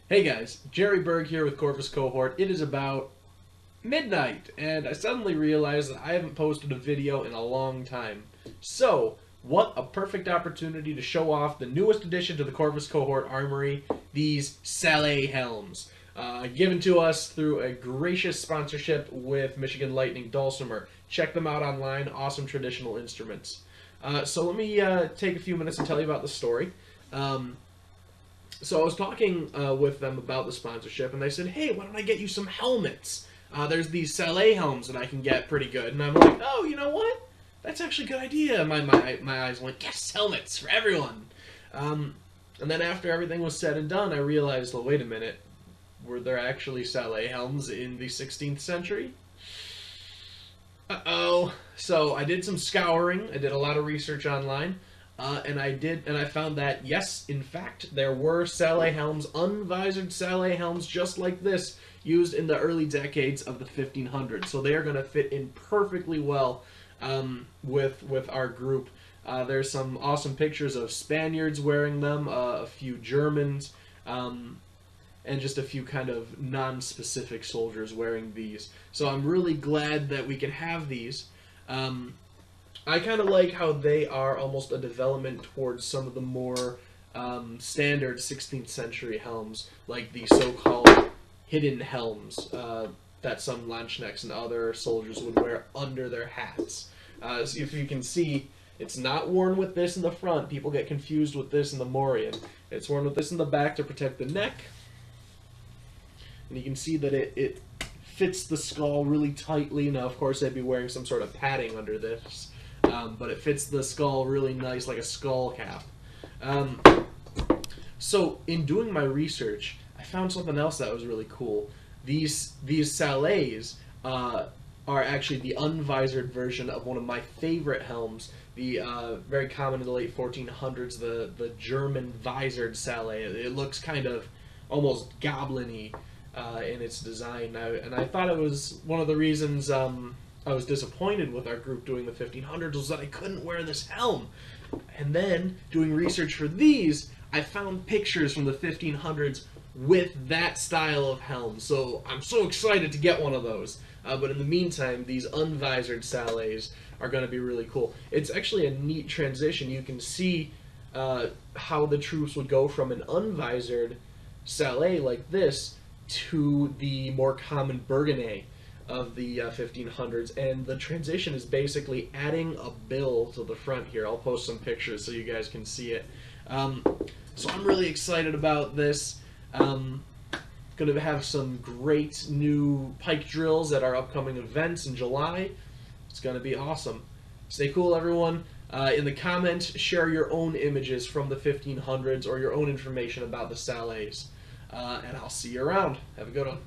Hey guys, Jerry Berg here with Corvus Cohort. It is about midnight, and I suddenly realized that I haven't posted a video in a long time. So, what a perfect opportunity to show off the newest addition to the Corvus Cohort Armory, these sallet helms. Given to us through a gracious sponsorship with Michigan Lightning Dulcimer. Check them out online, awesome traditional instruments. So let me take a few minutes and tell you about the story. So I was talking with them about the sponsorship, and they said, "Hey, why don't I get you some helmets? There's these sallet helms that I can get pretty good." And I'm like, "Oh, you know what? That's actually a good idea." My eyes went, "Yes, helmets for everyone." And then after everything was said and done, I realized, well, wait a minute, were there actually sallet helms in the 16th century? Uh-oh. So I did some scouring. I did a lot of research online. And I found that yes, in fact, there were sallet helms, un-visored sallet helms, just like this, used in the early decades of the 1500s. So they are going to fit in perfectly well with our group. There's some awesome pictures of Spaniards wearing them, a few Germans, and just a few kind of non-specific soldiers wearing these. So I'm really glad that we can have these. I kind of like how they are almost a development towards some of the more standard 16th century helms, like the so-called hidden helms that some Landsknechts and other soldiers would wear under their hats. So if you can see, it's not worn with this in the front. People get confused with this in the Morian. It's worn with this in the back to protect the neck. And you can see that it fits the skull really tightly. Now, of course, they'd be wearing some sort of padding under this. But it fits the skull really nice, like a skull cap. So in doing my research, I found something else that was really cool. These sallets are actually the unvisored version of one of my favorite helms, the very common in the late 1400s, the German visored sallet. It looks kind of almost goblin-y in its design now, and I thought it was one of the reasons I was disappointed with our group doing the 1500s was that I couldn't wear this helm. And then, doing research for these, I found pictures from the 1500s with that style of helm. So I'm so excited to get one of those. But in the meantime, these unvisored sallets are going to be really cool. It's actually a neat transition. You can see how the troops would go from an unvisored sallet like this to the more common burgonet of the 1500s, and the transition is basically adding a bill to the front here. I'll post some pictures so you guys can see it. So I'm really excited about this. Going to have some great new pike drills at our upcoming events in July. It's going to be awesome. Stay cool, everyone. In the comments, share your own images from the 1500s or your own information about the sallets. And I'll see you around. Have a good one.